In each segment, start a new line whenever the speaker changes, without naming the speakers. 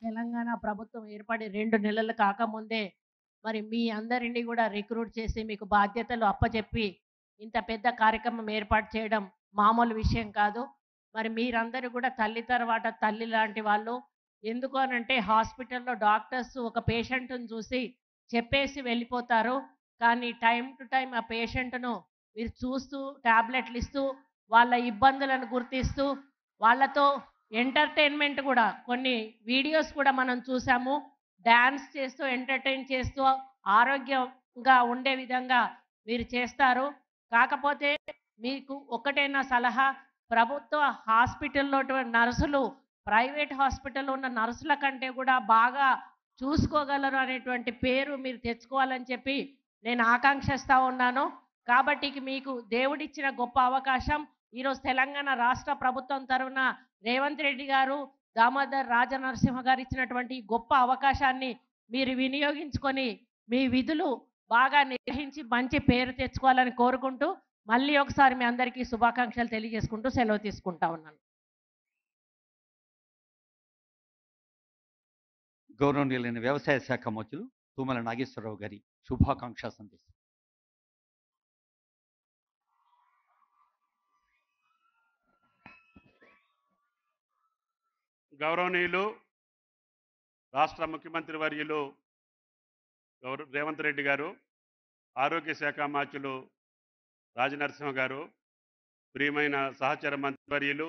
తెలంగాణ ప్రభుత్వం ఏర్పడి 2 నెలలు కాకముందే మరి మీ అందరిని కూడా రిక్రూట్ చేసి మీకు బాధ్యతలు అప్పచెప్పి ఇంత పెద్ద కార్యక్రమం ఏర్పాటు చేయడం మామూలు విషయం కాదు. మరి మీరందరూ కూడా తల్లి తర్వాత తల్లి లాంటి వాళ్ళు. ఎందుకు అనంటే హాస్పిటల్‌లో డాక్టర్స్ ఒక పేషెంట్‌ని చూసి చెప్పేసి వెళ్ళిపోతారు. కానీ టైమ్ టు టైమ్ ఆ పేషెంట్‌ను మీరు చూస్తూ టాబ్లెట్లు ఇస్తూ వాళ్ళ ఇబ్బందులను గుర్తిస్తూ వాళ్ళతో ఎంటర్టైన్మెంట్ కూడా కొన్ని వీడియోస్ కూడా మనం చూసాము. డాన్స్ చేస్తూ ఎంటర్టైన్ చేస్తూ ఆరోగ్యంగా ఉండే విధంగా మీరు చేస్తారు. కాకపోతే మీకు ఒక్కటే నా సలహా, ప్రభుత్వ హాస్పిటల్‌లో నర్సులు ప్రైవేట్ హాస్పిటల్‌లో ఉన్న నర్సుల కంటే కూడా బాగా చూసుకోగలరు అనేటువంటి పేరు మీరు తెచ్చుకోవాలని చెప్పి నేను ఆకాంక్షిస్తా ఉన్నాను. కాబట్టి మీకు దేవుడిచ్చిన గొప్ప అవకాశం. ఈరోజు తెలంగాణ రాష్ట్ర ప్రభుత్వం తరఫున రేవంత్ రెడ్డి గారు, దామోదర్ రాజనరసింహ గారు ఇచ్చినటువంటి గొప్ప అవకాశాన్ని మీరు వినియోగించుకొని మీ విధులు బాగా నిర్వహించి మంచి పేరు తెచ్చుకోవాలని కోరుకుంటూ మళ్ళీ ఒకసారి మీ అందరికీ శుభాకాంక్షలు తెలియజేసుకుంటూ సెలవు తీసుకుంటా ఉన్నాను.
గౌరవనీయులైన వ్యవసాయ శాఖ మంత్రులు తుమ్మల నాగేశ్వరరావు గారి శుభాకాంక్షా సందేశం.
గౌరవనీయులు రాష్ట్ర ముఖ్యమంత్రి వర్యులు రేవంత్ రెడ్డి గారు, ఆరోగ్య శాఖ మంత్రులు రాజనరసింహ గారు, ప్రియమైన సహచర మంత్రివర్యులు,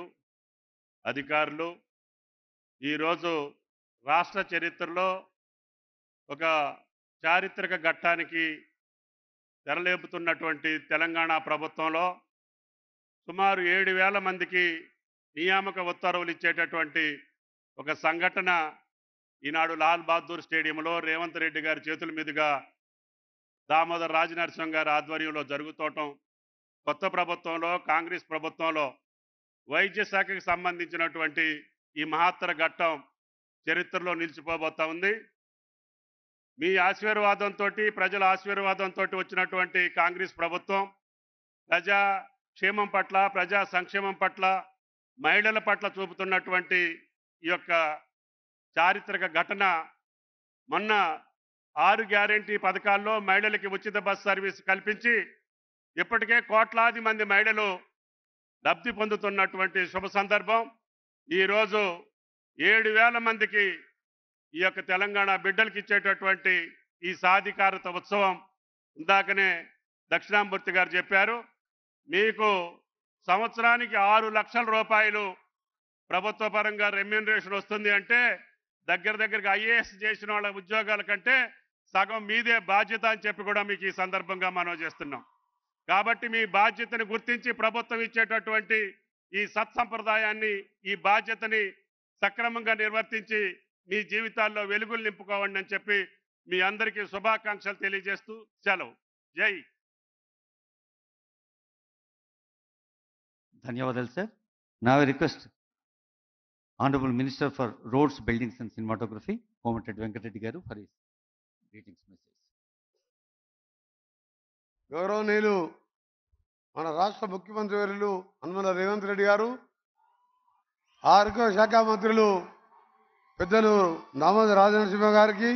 అధికారులు, ఈరోజు రాష్ట్ర చరిత్రలో ఒక చారిత్రక ఘట్టానికి తెరలేపుతున్నటువంటి తెలంగాణ ప్రభుత్వంలో సుమారు 7,000 మందికి నియామక ఉత్తర్వులు ఇచ్చేటటువంటి ఒక సంఘటన ఈనాడు లాల్ బహదూర్ స్టేడియంలో రేవంత్ రెడ్డి గారి చేతుల మీదుగా దామోదర్ రాజనరసింహ గారి ఆధ్వర్యంలో జరుగుతోవటం, కొత్త ప్రభుత్వంలో కాంగ్రెస్ ప్రభుత్వంలో వైద్య శాఖకి సంబంధించినటువంటి ఈ మహత్తర ఘట్టం చరిత్రలో నిలిచిపోబోతా ఉంది. మీ ఆశీర్వాదంతో, ప్రజల ఆశీర్వాదంతో వచ్చినటువంటి కాంగ్రెస్ ప్రభుత్వం ప్రజా క్షేమం పట్ల, ప్రజా సంక్షేమం పట్ల, మహిళల పట్ల చూపుతున్నటువంటి ఈ యొక్క చారిత్రక ఘటన, మొన్న 6 గ్యారెంటీ పథకాల్లో మహిళలకి ఉచిత బస్ సర్వీస్ కల్పించి ఇప్పటికే కోట్లాది మంది మహిళలు లబ్ధి పొందుతున్నటువంటి శుభ సందర్భం. ఈరోజు 7,000 మందికి ఈ యొక్క తెలంగాణ బిడ్డలకి ఇచ్చేటటువంటి ఈ సాధికారత ఉత్సవం. ఇందాకనే దక్షిణామూర్తి గారు చెప్పారు, మీకు సంవత్సరానికి 6 లక్షల రూపాయలు ప్రభుత్వ పరంగా రెమ్యూనరేషన్ వస్తుంది అంటే దగ్గరికి ఐఏఎస్ చేసిన వాళ్ళ ఉద్యోగాల కంటే సగం మీదే బాధ్యత అని చెప్పి కూడా మీకు ఈ సందర్భంగా మనం చేస్తున్నాం. కాబట్టి మీ బాధ్యతను గుర్తించి ప్రభుత్వం ఇచ్చేటటువంటి ఈ సత్సంప్రదాయాన్ని, ఈ బాధ్యతని సక్రమంగా నిర్వర్తించి మీ జీవితాల్లో వెలుగులు నింపుకోవండి అని చెప్పి మీ అందరికీ శుభాకాంక్షలు తెలియజేస్తూ సెలవు. జై.
ధన్యవాదాలు సార్. నా request Honorable Minister for Roads, Buildings and Cinematography, Komatreddy Venkatereddy garu for his greetings message.
గౌరవనీయులు మన రాష్ట్ర ముఖ్యమంత్రి వర్యులు యనమల రేవంత్ రెడ్డి గారు, ఆరోగ్య శాఖ మంత్రులు పెద్దలు దామోదర్ రాజనరసింహ గారికి,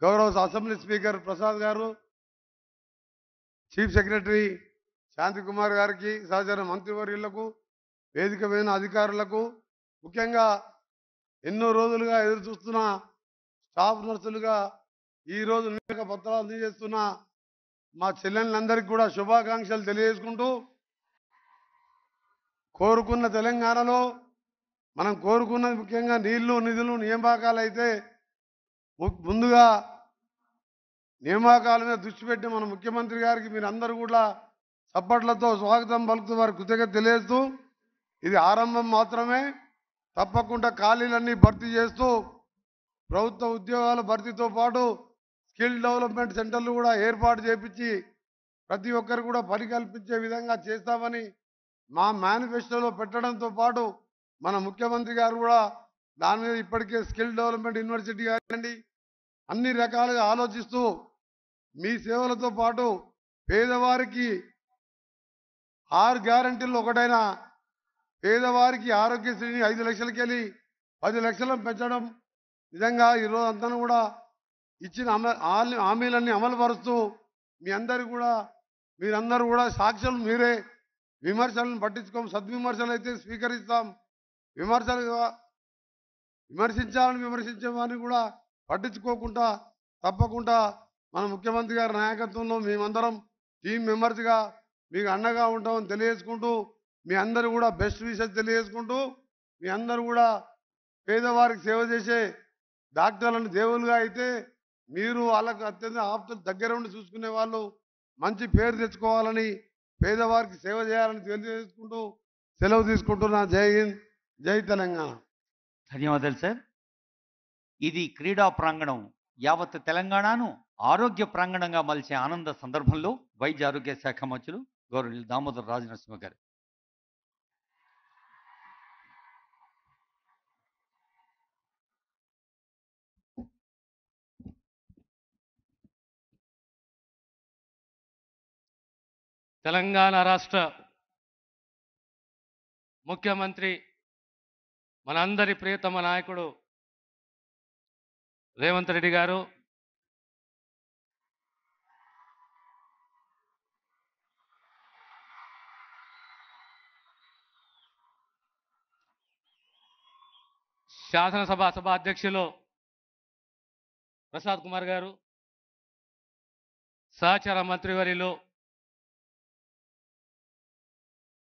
గౌరవ అసెంబ్లీ స్పీకర్ ప్రసాద్ గారు, చీఫ్ సెక్రటరీ శాంతి కుమార్ గారికి, సహచర మంత్రివర్యులకు, వేదిక మీద అధికారులకు, ముఖ్యంగా ఎన్నో రోజులుగా ఎదురు చూస్తున్న స్టాఫ్ నర్సులుగా ఈరోజు నియామక పత్రాలు అందజేస్తున్న మా చెల్లెళ్ళందరికీ కూడా శుభాకాంక్షలు తెలియజేసుకుంటూ, కోరుకున్న తెలంగాణలో మనం కోరుకున్నది ముఖ్యంగా నీళ్లు, నిధులు, నియామకాలు అయితే ముందుగా నియామకాల మీద దృష్టి పెట్టి మన ముఖ్యమంత్రి గారికి మీరందరూ కూడా చప్పట్లతో స్వాగతం పలుకుతూ వారికి కృతజ్ఞత తెలియజేస్తూ, ఇది ఆరంభం మాత్రమే. తప్పకుండా ఖాళీలన్నీ భర్తీ చేస్తూ ప్రభుత్వ ఉద్యోగాల భర్తీతో పాటు స్కిల్ డెవలప్మెంట్ సెంటర్లు కూడా ఏర్పాటు చేపించి ప్రతి ఒక్కరు కూడా పని కల్పించే విధంగా చేస్తామని మా మేనిఫెస్టోలో పెట్టడంతో పాటు మన ముఖ్యమంత్రి గారు కూడా దాని మీద ఇప్పటికే స్కిల్ డెవలప్మెంట్ యూనివర్సిటీ కానివ్వండి అన్ని రకాలుగా ఆలోచిస్తూ మీ సేవలతో పాటు పేదవారికి 6 గ్యారెంటీల్లో ఒకటైన పేదవారికి ఆరోగ్యశ్రీని 5 లక్షలకి వెళ్ళి 10 లక్షలను పెంచడం నిజంగా ఈరోజు అంతా కూడా ఇచ్చిన హామీలన్నీ అమలు పరుస్తూ మీరందరూ కూడా సాక్షులు మీరే. విమర్శలను పట్టించుకోం, సద్విమర్శలు అయితే స్వీకరిస్తాం. విమర్శించే వారిని కూడా పట్టించుకోకుండా తప్పకుండా మన ముఖ్యమంత్రి గారి నాయకత్వంలో మేమందరం టీం మెంబర్స్గా మీకు అండగా ఉంటామని తెలియజేసుకుంటూ, మీ అందరూ కూడా బెస్ట్ విషెస్ తెలియజేసుకుంటూ, మీ అందరూ కూడా పేదవారికి సేవ చేసే డాక్టర్లను దేవులుగా అయితే మీరు వాళ్ళకు అత్యంత ఆప్తులు దగ్గర ఉండి చూసుకునే వాళ్ళు మంచి పేరు తెచ్చుకోవాలని, పేదవారికి సేవ చేయాలని తెలియజేసుకుంటూ సెలవు తీసుకుంటున్నా. జై హింద్, జై తెలంగాణ.
ధన్యవాదాలు సార్. ఇది క్రీడా ప్రాంగణం యావత్ తెలంగాణను ఆరోగ్య ప్రాంగణంగా మలిచే ఆనంద సందర్భంలో వైద్య ఆరోగ్య శాఖ మంత్రులు గౌరవనీయులు దామోదర్ రాజనరసింహ గారు.
తెలంగాణ రాష్ట్ర ముఖ్యమంత్రి మనందరి ప్రియతమ నాయకుడు రేవంత్ రెడ్డి గారు, శాసనసభ అధ్యక్షులు ప్రసాద్ కుమార్ గారు, సహచార మంత్రివర్యులు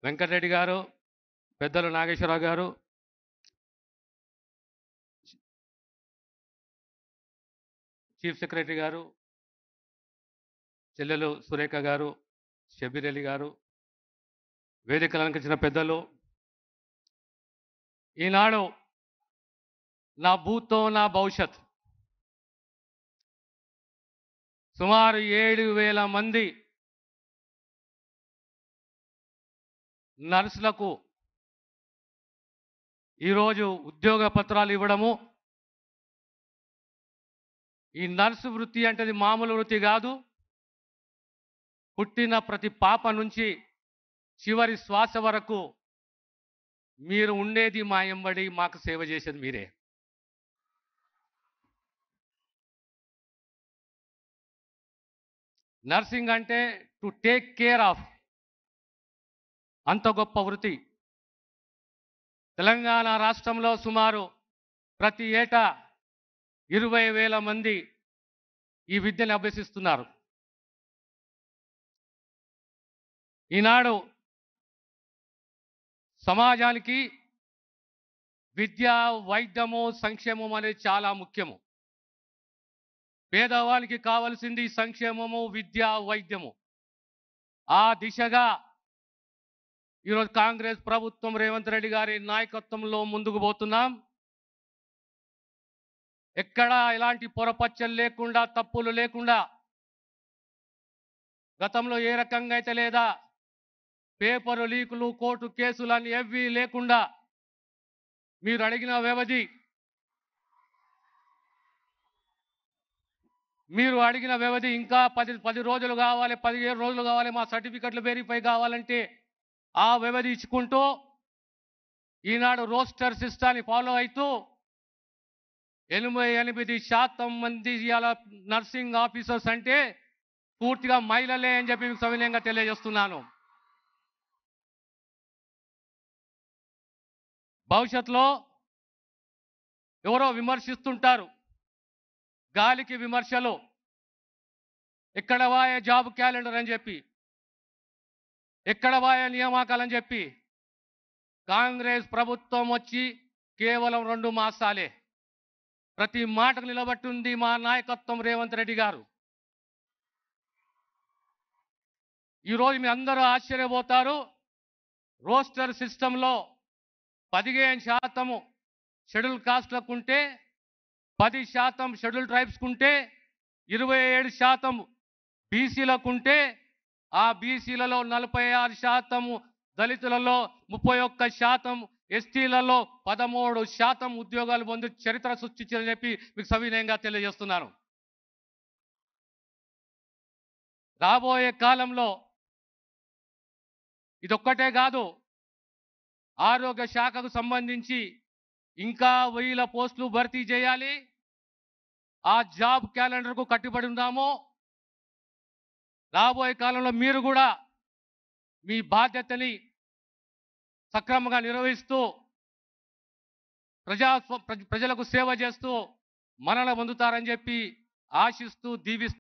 వెంకటరెడ్డి గారు, పెద్దలు నాగేశ్వరరావు గారు, చీఫ్ సెక్రటరీ గారు, చెల్లెలు సురేఖ గారు, షబీర్ అలీ గారు, వేదికలు అలంకరించిన పెద్దలు, ఈనాడు నా భూతో నా భవిష్యత్ సుమారు 7,000 మంది నర్సులకు ఈరోజు ఉద్యోగ పత్రాలు ఇవ్వడము. ఈ నర్సు వృత్తి అంటే మామూలు వృత్తి కాదు. పుట్టిన ప్రతి పాప నుంచి చివరి శ్వాస వరకు మీరు ఉండేది మా ఎంబడి, మాకు సేవ చేసేది మీరే. నర్సింగ్ అంటే టు టేక్ కేర్ ఆఫ్, అంత గొప్ప వృత్తి. తెలంగాణ రాష్ట్రంలో సుమారు ప్రతి ఏటా 20,000 మంది ఈ విద్యను అభ్యసిస్తున్నారు. ఈనాడు సమాజానికి విద్య, వైద్యము, సంక్షేమం అనేది చాలా ముఖ్యము. పేదవానికి కావలసింది సంక్షేమము, విద్య, వైద్యము. ఆ దిశగా ఈరోజు కాంగ్రెస్ ప్రభుత్వం రేవంత్ రెడ్డి గారి నాయకత్వంలో ముందుకు పోతున్నాం. ఎక్కడా ఎలాంటి పొరపచ్చలు లేకుండా, తప్పులు లేకుండా, గతంలో ఏ రకంగా అయితే లేదా పేపరు లీకులు, కోర్టు కేసులు అని ఏవి లేకుండా మీరు అడిగిన వ్యవధి ఇంకా 10 రోజులు కావాలి, 15 రోజులు కావాలి, మా సర్టిఫికెట్లు వెరిఫై కావాలంటే ఆ వ్యవధి ఇచ్చుకుంటూ ఈనాడు రోస్టర్ సిస్టాన్ని ఫాలో అవుతూ 88% మంది ఇవాళ నర్సింగ్ ఆఫీసర్స్ అంటే పూర్తిగా మహిళలే అని చెప్పి మీకు సవినయంగా తెలియజేస్తున్నాను. భవిష్యత్తులో ఎవరో విమర్శిస్తుంటారు, గాలికి విమర్శలు, ఎక్కడ వాయే జాబ్ క్యాలెండర్ అని చెప్పి, ఎక్కడ వాయే నియామకాలని చెప్పి. కాంగ్రెస్ ప్రభుత్వం వచ్చి కేవలం 2 మాసాలే. ప్రతి మాటకు నిలబట్టుంది మా నాయకత్వం రేవంత్ రెడ్డి గారు. ఈరోజు మీ అందరూ ఆశ్చర్యపోతారు. రోస్టర్ సిస్టంలో 15% షెడ్యూల్ కాస్ట్లకు ఉంటే, 10% షెడ్యూల్ ట్రైబ్స్కు ఉంటే, 27% బీసీలకు ఉంటే, ఆ బీసీలలో 46%, దళితులలో 31%, ఎస్టీలలో 13% ఉద్యోగాలు పొంది చరిత్ర సృష్టించారని చెప్పి మీకు సవినయంగా తెలియజేస్తున్నాను. రాబోయే కాలంలో ఇదొక్కటే కాదు, ఆరోగ్య శాఖకు సంబంధించి ఇంకా 1000 పోస్టులు భర్తీ చేయాలి. ఆ జాబ్ క్యాలెండర్కు కట్టుబడి ఉన్నాము. రాబోయే కాలంలో మీరు కూడా మీ బాధ్యతని సక్రమంగా నిర్వహిస్తూ ప్రజలకు సేవ చేస్తూ మనల్ని పొందుతారని చెప్పి ఆశిస్తూ దీవిస్తూ